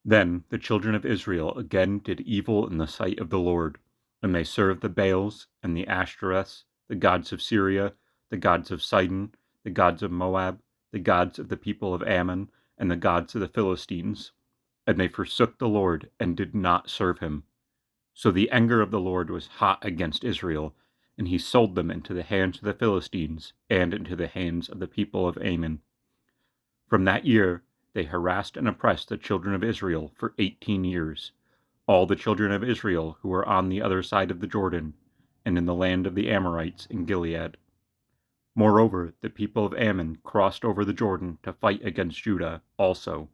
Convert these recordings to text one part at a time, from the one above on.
Then the children of Israel again did evil in the sight of the Lord, and they served the Baals and the Ashtoreths, the gods of Syria, the gods of Sidon, the gods of Moab, the gods of the people of Ammon, and the gods of the Philistines. And they forsook the Lord and did not serve him. So the anger of the Lord was hot against Israel, and he sold them into the hands of the Philistines and into the hands of the people of Ammon. From that year they harassed and oppressed the children of Israel for 18 years, all the children of Israel who were on the other side of the Jordan, and in the land of the Amorites in Gilead. Moreover, the people of Ammon crossed over the Jordan to fight against Judah also,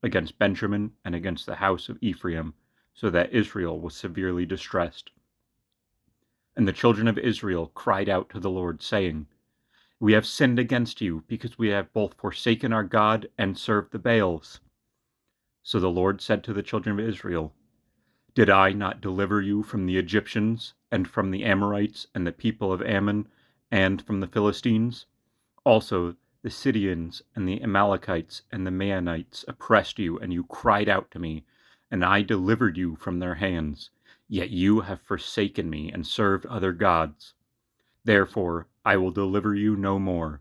against Benjamin and against the house of Ephraim, so that Israel was severely distressed. And the children of Israel cried out to the Lord, saying, We have sinned against you, because we have both forsaken our God and served the Baals. So the Lord said to the children of Israel, Did I not deliver you from the Egyptians, and from the Amorites, and the people of Ammon, and from the Philistines? Also the Sidonians, and the Amalekites, and the Maonites oppressed you, and you cried out to me, and I delivered you from their hands. Yet you have forsaken me, and served other gods. Therefore I will deliver you no more.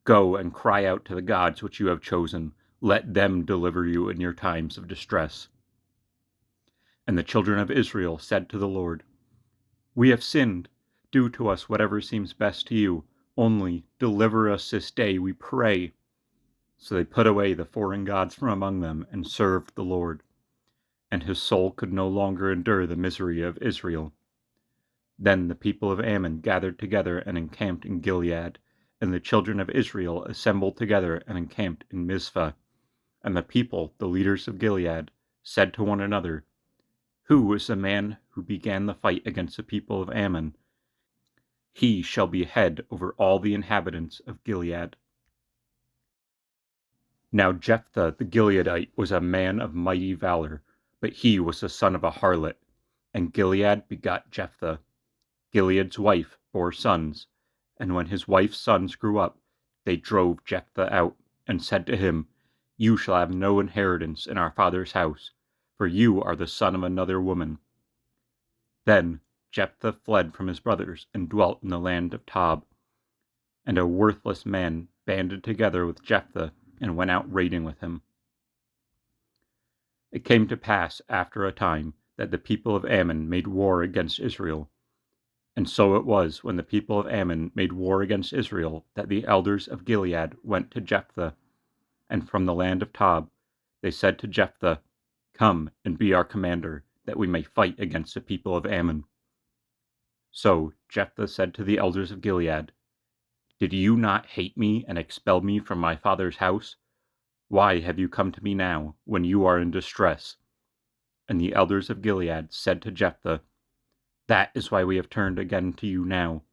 Go and cry out to the gods which you have chosen. Let them deliver you in your times of distress. And the children of Israel said to the Lord, We have sinned. Do to us whatever seems best to you. Only deliver us this day, we pray. So they put away the foreign gods from among them and served the Lord. And his soul could no longer endure the misery of Israel. Then the people of Ammon gathered together and encamped in Gilead, and the children of Israel assembled together and encamped in Mizpah. And the people, the leaders of Gilead, said to one another, Who is the man who began the fight against the people of Ammon? He shall be head over all the inhabitants of Gilead. Now Jephthah the Gileadite was a man of mighty valor, but he was the son of a harlot, and Gilead begot Jephthah. Gilead's wife bore sons, and when his wife's sons grew up, they drove Jephthah out, and said to him, You shall have no inheritance in our father's house, for you are the son of another woman. Then Jephthah fled from his brothers, and dwelt in the land of Tob. And a worthless man banded together with Jephthah, and went out raiding with him. It came to pass after a time that the people of Ammon made war against Israel. And so it was, when the people of Ammon made war against Israel, that the elders of Gilead went to Jephthah, and from the land of Tob they said to Jephthah, Come and be our commander, that we may fight against the people of Ammon. So Jephthah said to the elders of Gilead, Did you not hate me and expel me from my father's house? Why have you come to me now, when you are in distress? And the elders of Gilead said to Jephthah, That is why we have turned again to you now,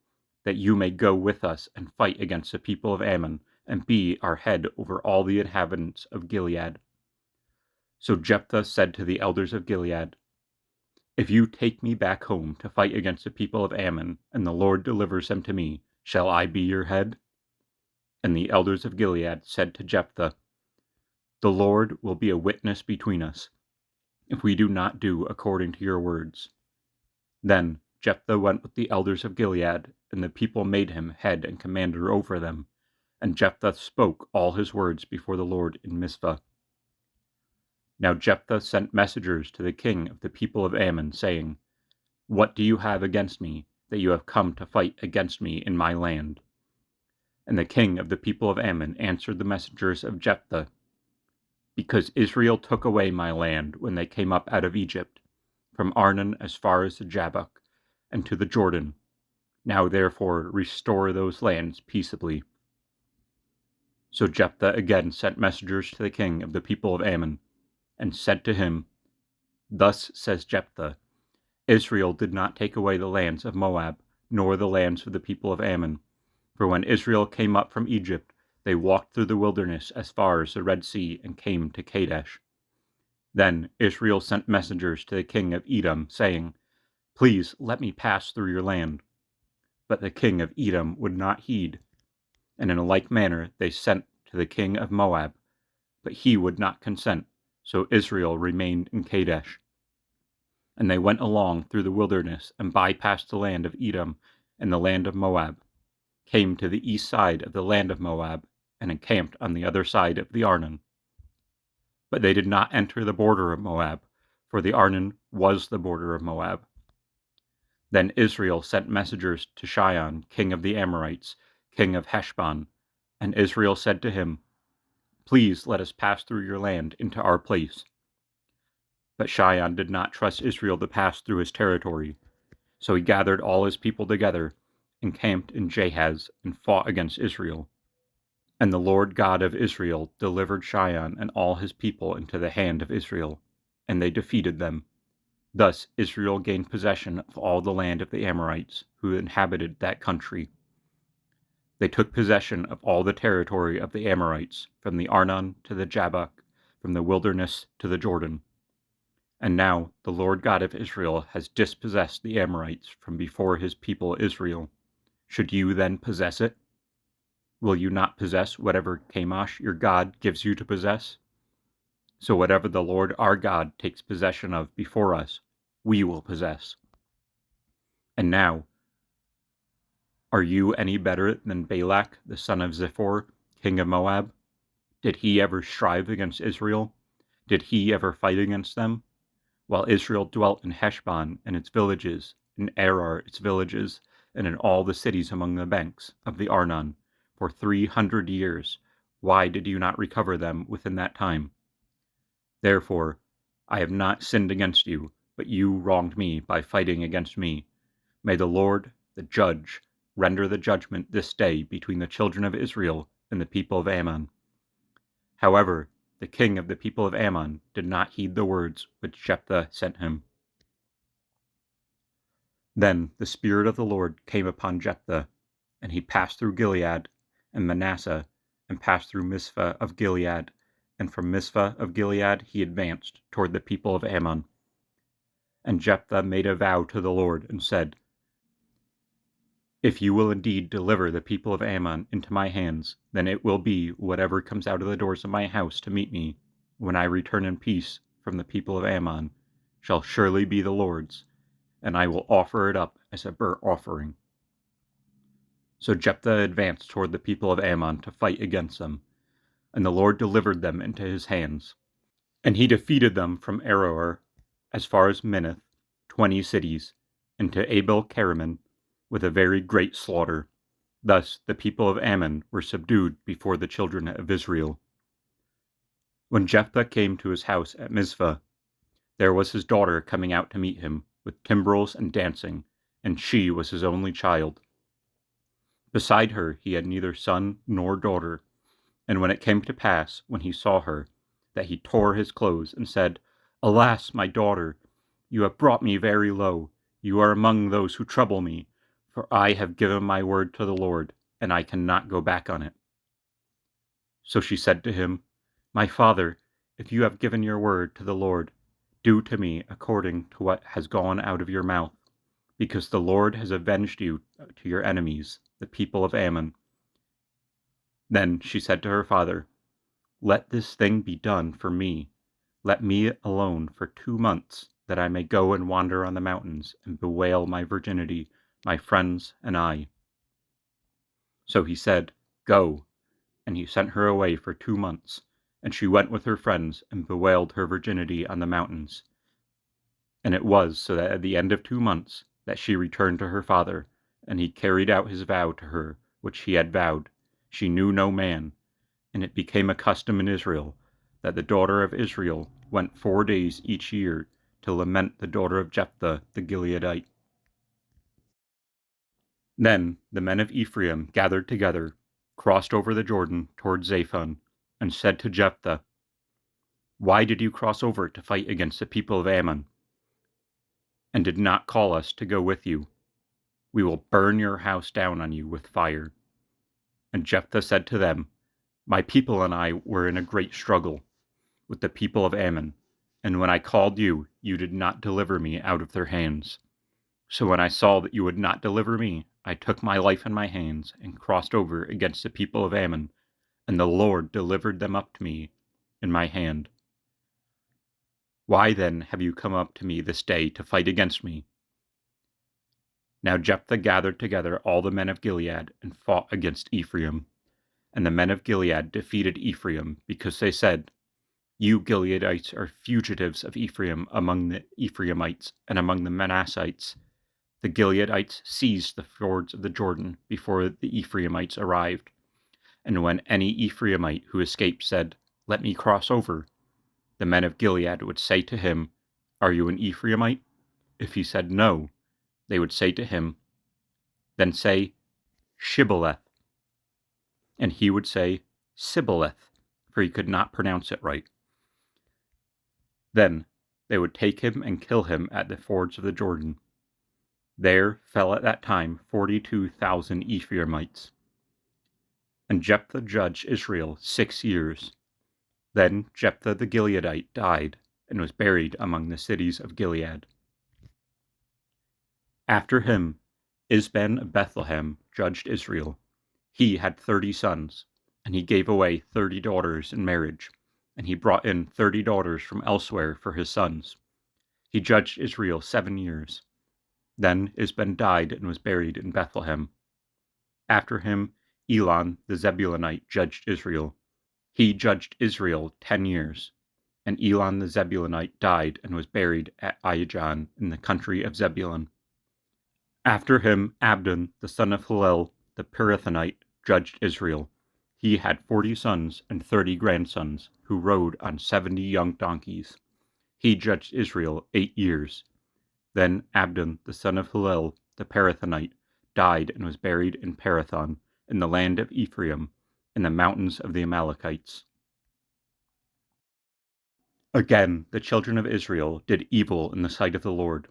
that you may go with us and fight against the people of Ammon, and be our head over all the inhabitants of Gilead. So Jephthah said to the elders of Gilead, If you take me back home to fight against the people of Ammon, and the Lord delivers them to me, shall I be your head? And the elders of Gilead said to Jephthah, The Lord will be a witness between us, if we do not do according to your words. Then Jephthah went with the elders of Gilead, and the people made him head and commander over them. And Jephthah spoke all his words before the Lord in Mizpah. Now Jephthah sent messengers to the king of the people of Ammon, saying, What do you have against me, that you have come to fight against me in my land? And the king of the people of Ammon answered the messengers of Jephthah, Because Israel took away my land when they came up out of Egypt, from Arnon as far as the Jabbok, and to the Jordan. Now therefore restore those lands peaceably. So Jephthah again sent messengers to the king of the people of Ammon, and said to him, Thus says Jephthah, Israel did not take away the lands of Moab, nor the lands of the people of Ammon. For when Israel came up from Egypt, they walked through the wilderness as far as the Red Sea, and came to Kadesh. Then Israel sent messengers to the king of Edom, saying, Please let me pass through your land. But the king of Edom would not heed. And in a like manner they sent to the king of Moab, but he would not consent, So Israel remained in Kadesh. And they went along through the wilderness and bypassed the land of Edom and the land of Moab, came to the east side of the land of Moab, and encamped on the other side of the Arnon. But they did not enter the border of Moab, for the Arnon was the border of Moab. Then Israel sent messengers to Sihon, king of the Amorites, king of Heshbon, and Israel said to him, "Please let us pass through your land into our place." But Sihon did not trust Israel to pass through his territory, so he gathered all his people together, encamped in Jahaz, and fought against Israel. And the Lord God of Israel delivered Sihon and all his people into the hand of Israel, and they defeated them. Thus Israel gained possession of all the land of the Amorites, who inhabited that country. They took possession of all the territory of the Amorites, from the Arnon to the Jabbok, from the wilderness to the Jordan. And now the Lord God of Israel has dispossessed the Amorites from before his people Israel. Should you then possess it? Will you not possess whatever Chemosh your God gives you to possess? So whatever the Lord our God takes possession of before us, we will possess. And now, are you any better than Balak, the son of Zippor, king of Moab? Did he ever strive against Israel? Did he ever fight against them? While Israel dwelt in Heshbon and its villages, in Arar its villages, and in all the cities among the banks of the Arnon, for 300 years, why did you not recover them within that time? Therefore, I have not sinned against you, but you wronged me by fighting against me. May the Lord, the judge, render the judgment this day between the children of Israel and the people of Ammon. However, the king of the people of Ammon did not heed the words which Jephthah sent him. Then the Spirit of the Lord came upon Jephthah, and he passed through Gilead and Manasseh, and passed through Mizpah of Gilead, and from Mizpah of Gilead he advanced toward the people of Ammon. And Jephthah made a vow to the Lord, and said, "If you will indeed deliver the people of Ammon into my hands, then it will be whatever comes out of the doors of my house to meet me, when I return in peace from the people of Ammon, shall surely be the Lord's, and I will offer it up as a burnt offering." So Jephthah advanced toward the people of Ammon to fight against them, and the Lord delivered them into his hands. And he defeated them from Aroer as far as Minnith, 20 cities, and to Abel Keramim, with a very great slaughter. Thus the people of Ammon were subdued before the children of Israel. When Jephthah came to his house at Mizpah, there was his daughter coming out to meet him, with timbrels and dancing, and she was his only child. Beside her he had neither son nor daughter. And when it came to pass, when he saw her, that he tore his clothes, and said, "Alas, my daughter, you have brought me very low. You are among those who trouble me, for I have given my word to the Lord, and I cannot go back on it." So she said to him, "My father, if you have given your word to the Lord, do to me according to what has gone out of your mouth, because the Lord has avenged you to your enemies, the people of Ammon." Then she said to her father, "Let this thing be done for me. Let me alone for 2 months, that I may go and wander on the mountains, and bewail my virginity, my friends and I." So he said, "Go." And he sent her away for 2 months, and she went with her friends, and bewailed her virginity on the mountains. And it was so that at the end of 2 months that she returned to her father, and he carried out his vow to her which he had vowed. She knew no man. And it became a custom in Israel that the daughter of Israel went 4 days each year to lament the daughter of Jephthah the Gileadite. Then the men of Ephraim gathered together, crossed over the Jordan toward Zaphon, and said to Jephthah, "Why did you cross over to fight against the people of Ammon, and did not call us to go with you? We will burn your house down on you with fire." And Jephthah said to them, "My people and I were in a great struggle with the people of Ammon, and when I called you, you did not deliver me out of their hands. So when I saw that you would not deliver me, I took my life in my hands and crossed over against the people of Ammon, and the Lord delivered them up to me in my hand." Why then have you come up to me this day to fight against me?" Now Jephthah gathered together all the men of Gilead and fought against Ephraim. And the men of Gilead defeated Ephraim, because they said, "You Gileadites are fugitives of Ephraim among the Ephraimites and among the Manassites." The Gileadites seized the fords of the Jordan before the Ephraimites arrived. And when any Ephraimite who escaped said, "Let me cross over," the men of Gilead would say to him, "Are you an Ephraimite?" If he said no, they would say to him, "Then say, Shibboleth." And he would say, "Sibboleth," for he could not pronounce it right. Then they would take him and kill him at the fords of the Jordan. There fell at that time 42,000 Ephraimites. And Jephthah judged Israel 6 years. Then Jephthah the Gileadite died, and was buried among the cities of Gilead. After him, Isban of Bethlehem judged Israel. He had 30 sons, and he gave away 30 daughters in marriage, and he brought in 30 daughters from elsewhere for his sons. He judged Israel 7 years. Then Isban died and was buried in Bethlehem. After him, Elon the Zebulunite judged Israel. He judged Israel 10 years. And Elon the Zebulunite died and was buried at Aijan in the country of Zebulun. After him, Abdon the son of Hillel the Pirathonite judged Israel. He had 40 sons and 30 grandsons, who rode on 70 young donkeys. He judged Israel 8 years. Then Abdon the son of Hillel the Pirathonite died and was buried in Parathon, in the land of Ephraim, in the mountains of the Amalekites. Again the children of Israel did evil in the sight of the Lord,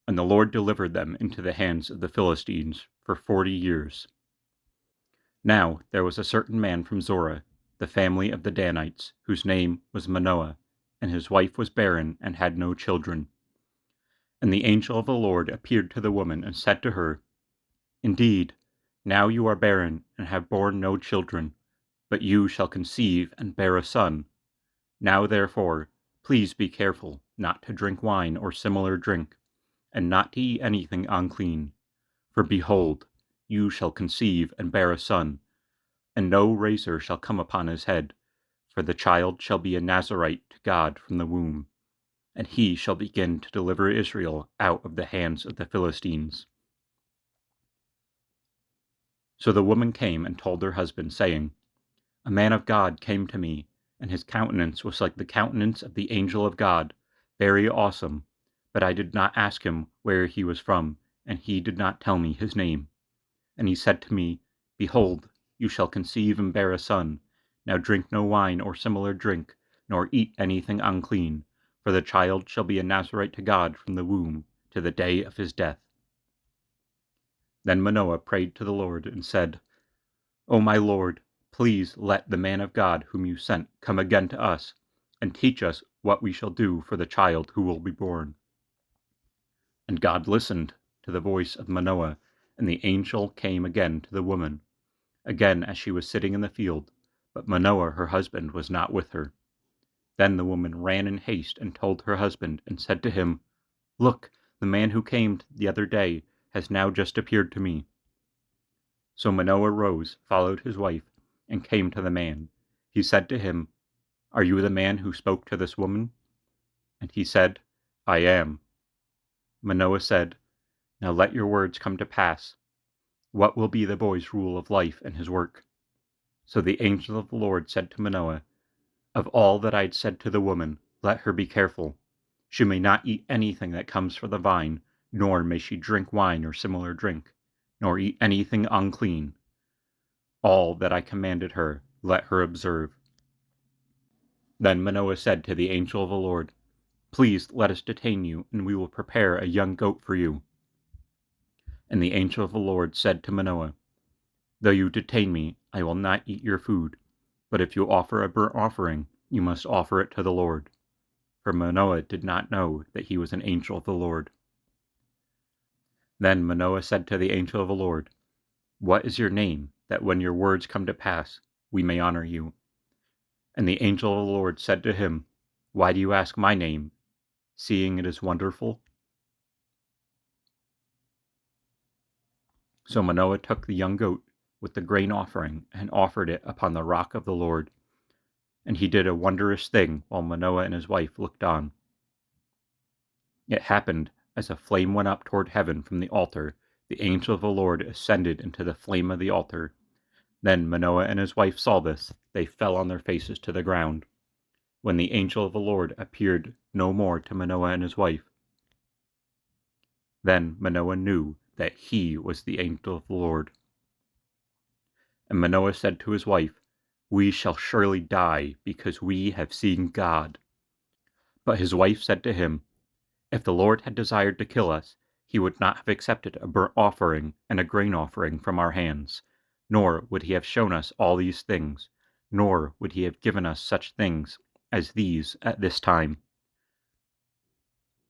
and the Lord delivered them into the hands of the Philistines for 40 years. Now there was a certain man from Zorah, the family of the Danites, whose name was Manoah, and his wife was barren and had no children. And the angel of the Lord appeared to the woman and said to her, "Indeed, now you are barren and have borne no children, but you shall conceive and bear a son. Now therefore, please be careful not to drink wine or similar drink, and not to eat anything unclean. For behold, you shall conceive and bear a son, and no razor shall come upon his head, for the child shall be a Nazarite to God from the womb, and he shall begin to deliver Israel out of the hands of the Philistines." So the woman came and told her husband, saying, "A man of God came to me, and his countenance was like the countenance of the angel of God, very awesome. But I did not ask him where he was from, and he did not tell me his name. And he said to me, Behold, you shall conceive and bear a son. Now drink no wine or similar drink, nor eat anything unclean, for the child shall be a Nazarite to God from the womb, to the day of his death." Then Manoah prayed to the Lord and said, "O my Lord, please let the man of God whom you sent come again to us, and teach us what we shall do for the child who will be born." And God listened to the voice of Manoah, and the angel came again to the woman, again as she was sitting in the field, but Manoah her husband was not with her. Then the woman ran in haste and told her husband, and said to him, "Look, the man who came the other day has now just appeared to me." So Manoah rose, followed his wife, and came to the man. He said to him, "Are you the man who spoke to this woman?" And he said, "I am." Manoah said, "Now let your words come to pass. What will be the boy's rule of life and his work?" So the angel of the Lord said to Manoah, "Of all that I had said to the woman, let her be careful. She may not eat anything that comes from the vine, nor may she drink wine or similar drink, nor eat anything unclean. All that I commanded her, let her observe." Then Manoah said to the angel of the Lord, "Please let us detain you, and we will prepare a young goat for you." And the angel of the Lord said to Manoah, "Though you detain me, I will not eat your food, but if you offer a burnt offering, you must offer it to the Lord." For Manoah did not know that he was an angel of the Lord. Then Manoah said to the angel of the Lord, "What is your name, that when your words come to pass, we may honor you?" And the angel of the Lord said to him, "Why do you ask my name? seeing it is wonderful? So Manoah took the young goat with the grain offering and offered it upon the rock of the Lord. And he did a wondrous thing while Manoah and his wife looked on. It happened, as a flame went up toward heaven from the altar, the angel of the Lord ascended into the flame of the altar. Then Manoah and his wife saw this. They fell on their faces to the ground. When the angel of the Lord appeared no more to Manoah and his wife, then Manoah knew that he was the angel of the Lord. And Manoah said to his wife, "We shall surely die, because we have seen God." But his wife said to him, "If the Lord had desired to kill us, he would not have accepted a burnt offering and a grain offering from our hands, nor would he have shown us all these things, nor would he have given us such things as these at this time."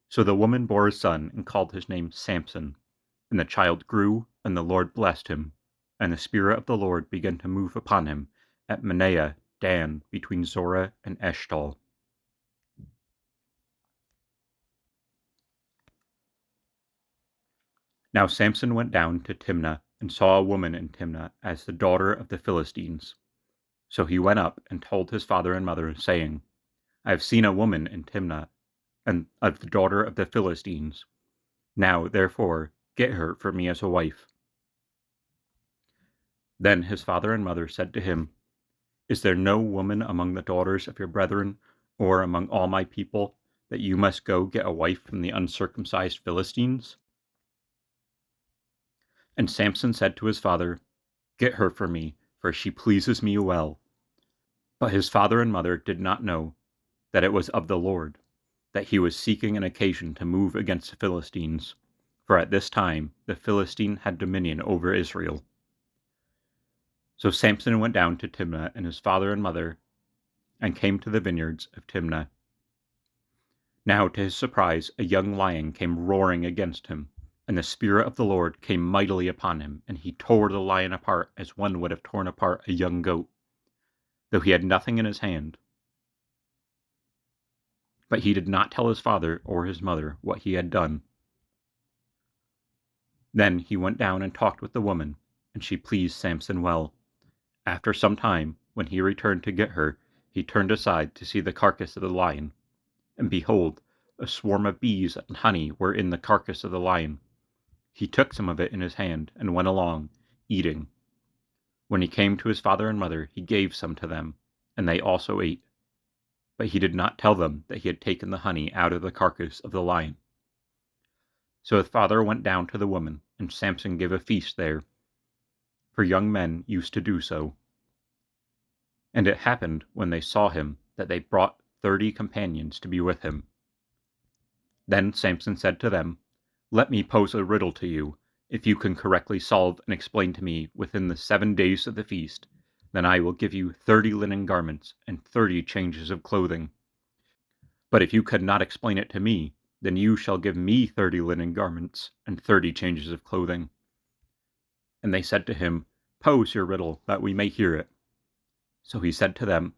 So the woman bore a son and called his name Samson. And the child grew, and the Lord blessed him. And the Spirit of the Lord began to move upon him at Manaah, Dan, between Zorah and Eshtaol. Now Samson went down to Timnah, and saw a woman in Timnah as the daughter of the Philistines. So he went up and told his father and mother, saying, "I have seen a woman in Timnah, and of the daughter of the Philistines. Now, therefore, get her for me as a wife." Then his father and mother said to him, "Is there no woman among the daughters of your brethren, or among all my people, that you must go get a wife from the uncircumcised Philistines?" And Samson said to his father, "Get her for me, for she pleases me well." But his father and mother did not know that it was of the Lord, that he was seeking an occasion to move against the Philistines, for at this time the Philistine had dominion over Israel. So Samson went down to Timnah and his father and mother, and came to the vineyards of Timnah. Now to his surprise a young lion came roaring against him, and the Spirit of the Lord came mightily upon him, and he tore the lion apart as one would have torn apart a young goat, though he had nothing in his hand. But he did not tell his father or his mother what he had done. Then he went down and talked with the woman, and she pleased Samson well. After some time, when he returned to get her, he turned aside to see the carcass of the lion. And behold, a swarm of bees and honey were in the carcass of the lion. He took some of it in his hand, and went along, eating. When he came to his father and mother, he gave some to them, and they also ate. But he did not tell them that he had taken the honey out of the carcass of the lion. So his father went down to the woman, and Samson gave a feast there, for young men used to do so. And it happened, when they saw him, that they brought 30 companions to be with him. Then Samson said to them, "Let me pose a riddle to you. If you can correctly solve and explain to me within the 7 days of the feast, then I will give you 30 linen garments and 30 changes of clothing. But if you cannot explain it to me, then you shall give me 30 linen garments and 30 changes of clothing." And they said to him, "Pose your riddle, that we may hear it." So he said to them,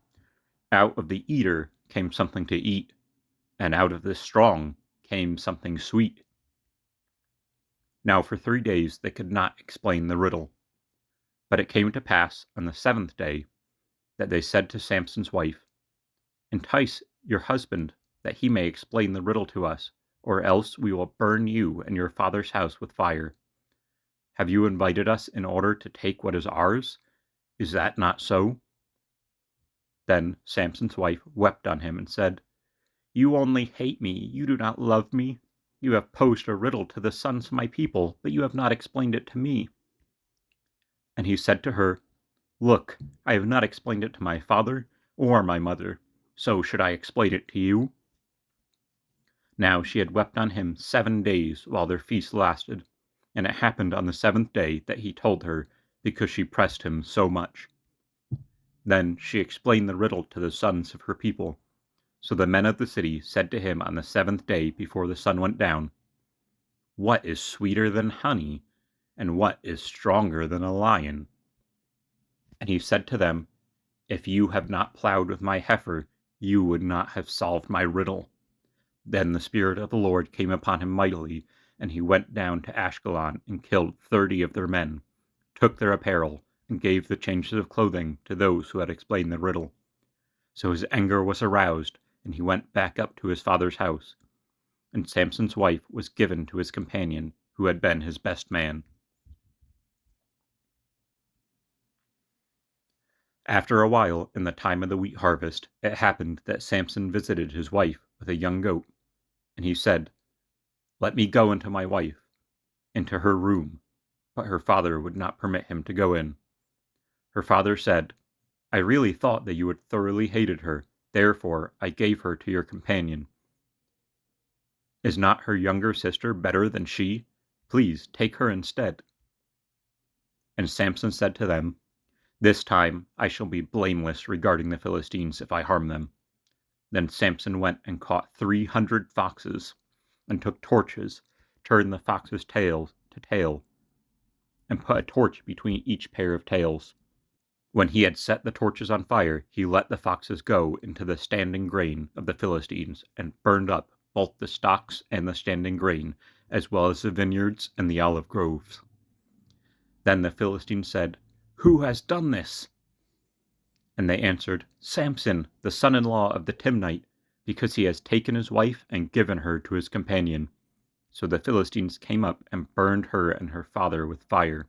"Out of the eater came something to eat, and out of the strong came something sweet." Now for 3 days they could not explain the riddle. But it came to pass on the 7th day that they said to Samson's wife, "Entice your husband, that he may explain the riddle to us, or else we will burn you and your father's house with fire. Have you invited us in order to take what is ours? Is that not so?" Then Samson's wife wept on him and said, "You only hate me, you do not love me. You have posed a riddle to the sons of my people, but you have not explained it to me." And he said to her, "Look, I have not explained it to my father or my mother, so should I explain it to you?" Now she had wept on him 7 days while their feast lasted, and it happened on the 7th day that he told her, because she pressed him so much. Then she explained the riddle to the sons of her people. So the men of the city said to him on the 7th day before the sun went down, "What is sweeter than honey, and what is stronger than a lion?" And he said to them, "If you have not plowed with my heifer, you would not have solved my riddle. Then the Spirit of the Lord came upon him mightily, and he went down to Ashkelon and killed 30 of their men, took their apparel, and gave the changes of clothing to those who had explained the riddle. So his anger was aroused, and he went back up to his father's house. And Samson's wife was given to his companion, who had been his best man. After a while, in the time of the wheat harvest, it happened that Samson visited his wife with a young goat, and he said, "Let me go into my wife, into her room." But her father would not permit him to go in. Her father said, "I really thought that you had thoroughly hated her, therefore I gave her to your companion. Is not her younger sister better than she? Please take her instead." And Samson said to them, "This time I shall be blameless regarding the Philistines if I harm them." Then Samson went and caught 300 foxes, and took torches, turned the foxes' tail to tail, and put a torch between each pair of tails. When he had set the torches on fire, he let the foxes go into the standing grain of the Philistines, and burned up both the stalks and the standing grain, as well as the vineyards and the olive groves. Then the Philistines said, "Who has done this?" And they answered, "Samson, the son-in-law of the Timnite, because he has taken his wife and given her to his companion." So the Philistines came up and burned her and her father with fire.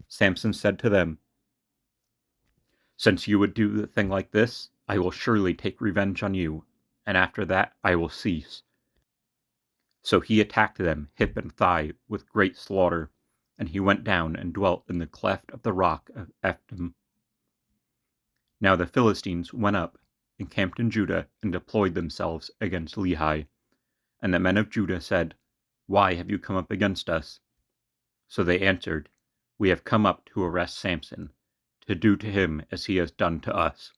Samson said to them, "Since you would do a thing like this, I will surely take revenge on you, and after that I will cease." So he attacked them hip and thigh with great slaughter, and he went down and dwelt in the cleft of the rock of Ephraim. Now the Philistines went up, encamped in Judah, and deployed themselves against Lehi. And the men of Judah said, "Why have you come up against us?" So they answered, "We have come up to arrest Samson, to do to him as he has done to us."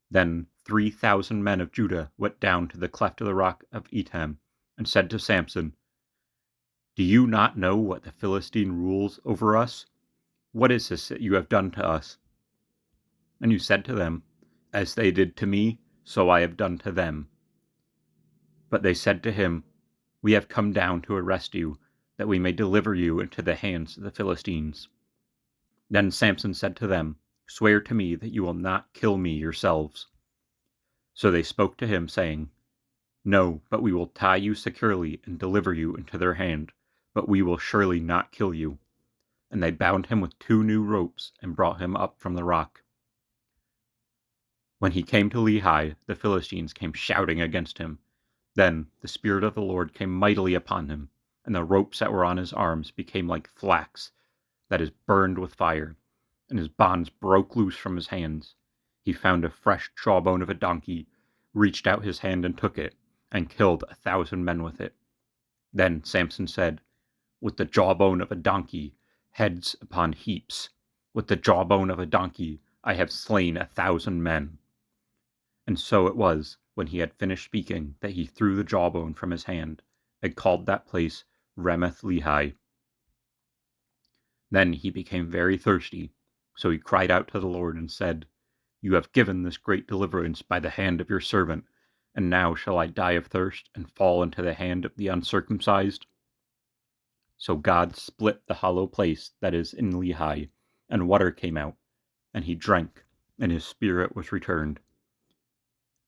Then 3,000 men of Judah went down to the cleft of the rock of Etam, and said to Samson, "Do you not know what the Philistine rules over us? What is this that you have done to us?" And he said to them, "As they did to me, so I have done to them." But they said to him, "We have come down to arrest you, that we may deliver you into the hands of the Philistines." Then Samson said to them, "Swear to me that you will not kill me yourselves." So they spoke to him, saying, "No, but we will tie you securely and deliver you into their hand, but we will surely not kill you." And they bound him with 2 new ropes and brought him up from the rock. When he came to Lehi, the Philistines came shouting against him. Then the Spirit of the Lord came mightily upon him, and the ropes that were on his arms became like flax that is burned with fire, and his bonds broke loose from his hands. He found a fresh jawbone of a donkey, reached out his hand and took it, and killed 1,000 men with it. Then Samson said, "With the jawbone of a donkey, heads upon heaps. With the jawbone of a donkey, I have slain 1,000 men." And so it was, when he had finished speaking, that he threw the jawbone from his hand, and called that place Ramath Lehi. Then he became very thirsty, so he cried out to the Lord and said, "You have given this great deliverance by the hand of your servant, and now shall I die of thirst and fall into the hand of the uncircumcised?" So God split the hollow place that is in Lehi, and water came out, and he drank, and his spirit was returned,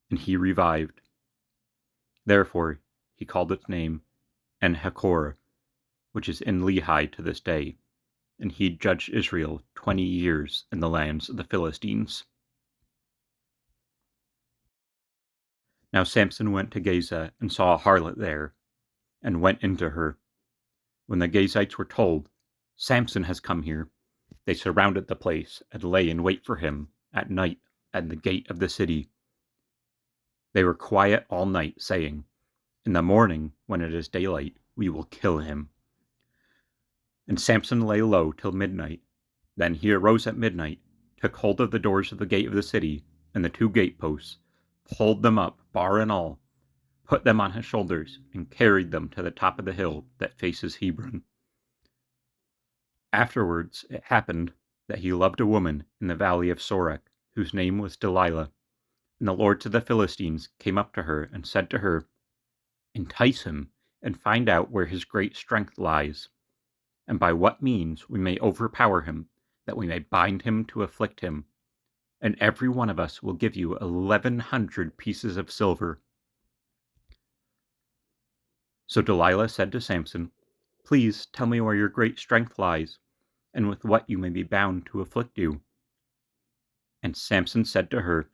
and he revived. Therefore he called its name En-Hakkore, which is in Lehi to this day. And he judged Israel 20 years in the lands of the Philistines. Now Samson went to Gaza and saw a harlot there, and went into her. When the Gazites were told, "Samson has come here," they surrounded the place and lay in wait for him at night at the gate of the city. They were quiet all night, saying, "In the morning, when it is daylight, we will kill him." And Samson lay low till midnight. Then he arose at midnight, took hold of the doors of the gate of the city, and the 2 gateposts, pulled them up, bar and all, put them on his shoulders, and carried them to the top of the hill that faces Hebron. Afterwards it happened that he loved a woman in the valley of Sorek, whose name was Delilah. And the lords of the Philistines came up to her and said to her, entice him, and find out where his great strength lies, and by what means we may overpower him, that we may bind him to afflict him. And every one of us will give you 1,100 pieces of silver." So Delilah said to Samson, "Please tell me where your great strength lies, and with what you may be bound to afflict you." And Samson said to her,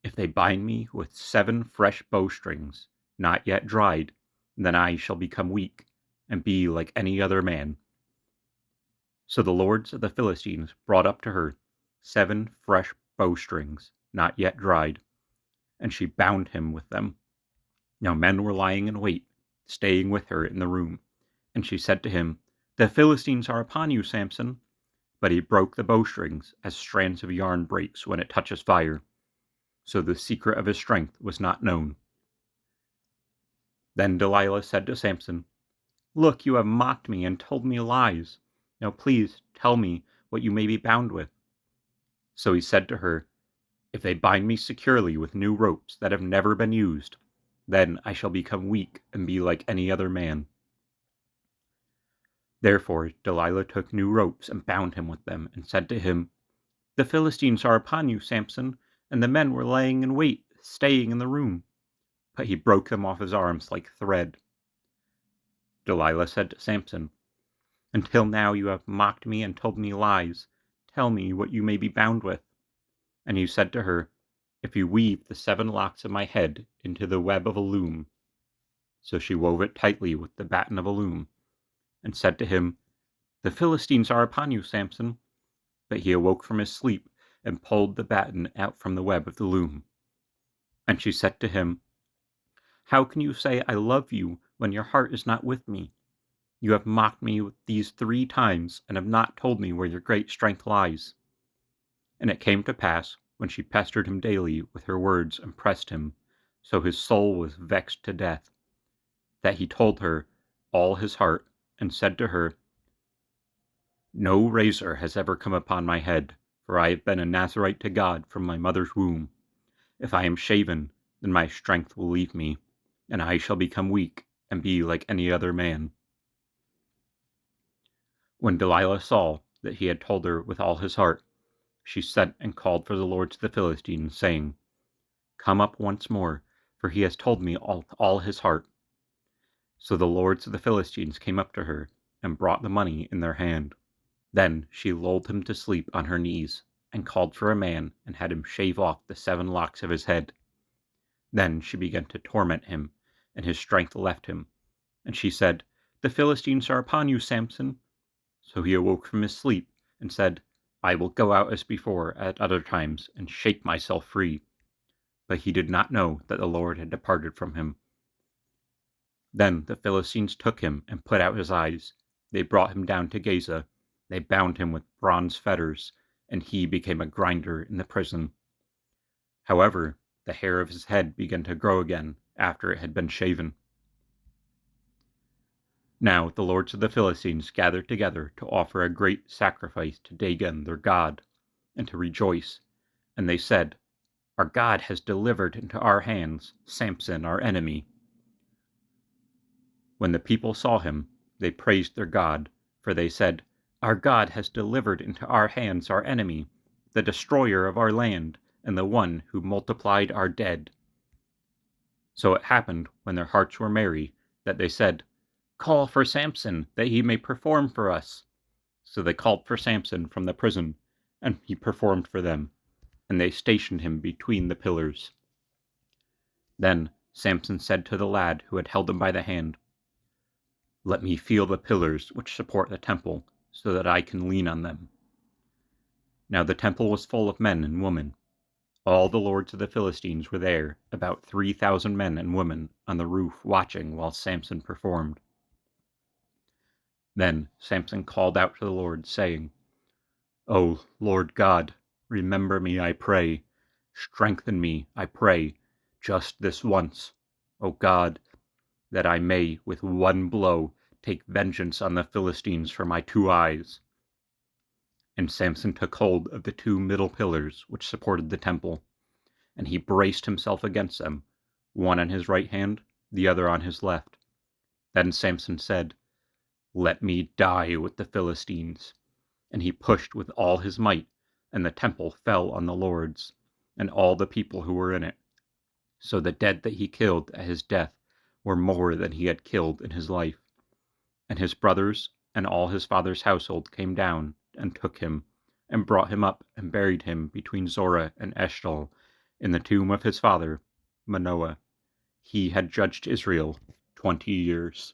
"If they bind me with 7 fresh bowstrings, not yet dried, then I shall become weak, and be like any other man." So the lords of the Philistines brought up to her 7 fresh bowstrings, not yet dried, and she bound him with them. Now men were lying in wait, staying with her in the room. And she said to him, "The Philistines are upon you, Samson." But he broke the bowstrings, as strands of yarn breaks when it touches fire. So the secret of his strength was not known. Then Delilah said to Samson, "Look, you have mocked me and told me lies. Now please tell me what you may be bound with." So he said to her, "If they bind me securely with new ropes that have never been used, then I shall become weak and be like any other man." Therefore Delilah took new ropes and bound him with them, and said to him, "The Philistines are upon you, Samson," and the men were laying in wait, staying in the room. But he broke them off his arms like thread. Delilah said to Samson, "Until now you have mocked me and told me lies. Tell me what you may be bound with." And he said to her, "If you weave the 7 locks of my head into the web of a loom." So she wove it tightly with the batten of a loom, and said to him, "The Philistines are upon you, Samson." But he awoke from his sleep, and pulled the batten out from the web of the loom. And she said to him, "How can you say I love you when your heart is not with me? You have mocked me these 3 times, and have not told me where your great strength lies." And it came to pass, when she pestered him daily with her words and pressed him, so his soul was vexed to death, that he told her all his heart, and said to her, "No razor has ever come upon my head, for I have been a Nazarite to God from my mother's womb. If I am shaven, then my strength will leave me, and I shall become weak, and be like any other man." When Delilah saw that he had told her with all his heart, she sent and called for the lords of the Philistines, saying, "Come up once more, for he has told me all his heart." So the lords of the Philistines came up to her, and brought the money in their hand. Then she lulled him to sleep on her knees, and called for a man, and had him shave off the 7 locks of his head. Then she began to torment him, and his strength left him. And she said, "The Philistines are upon you, Samson." So he awoke from his sleep, and said, "I will go out as before at other times, and shake myself free." But he did not know that the Lord had departed from him. Then the Philistines took him, and put out his eyes. They brought him down to Gaza. They bound him with bronze fetters, and he became a grinder in the prison. However, the hair of his head began to grow again after it had been shaven. Now the lords of the Philistines gathered together to offer a great sacrifice to Dagon their god, and to rejoice. And they said, "Our God has delivered into our hands Samson our enemy." When the people saw him, they praised their God, for they said, "Our God has delivered into our hands our enemy, the destroyer of our land, and the one who multiplied our dead." So it happened, when their hearts were merry, that they said, "Call for Samson, that he may perform for us." So they called for Samson from the prison, and he performed for them, and they stationed him between the pillars. Then Samson said to the lad who had held him by the hand, "Let me feel the pillars which support the temple, so that I can lean on them." Now the temple was full of men and women. All the lords of the Philistines were there, about 3,000 men and women, on the roof watching while Samson performed. Then Samson called out to the Lord, saying, "O Lord God, remember me, I pray. Strengthen me, I pray, just this once, O God, that I may with one blow take vengeance on the Philistines for my 2 eyes." And Samson took hold of the 2 middle pillars which supported the temple, and he braced himself against them, one on his right hand, the other on his left. Then Samson said, "Let me die with the Philistines." And he pushed with all his might, and the temple fell on the lords, and all the people who were in it. So the dead that he killed at his death were more than he had killed in his life. And his brothers and all his father's household came down and took him, and brought him up and buried him between Zorah and Eshtaol, in the tomb of his father Manoah. He had judged Israel 20 years.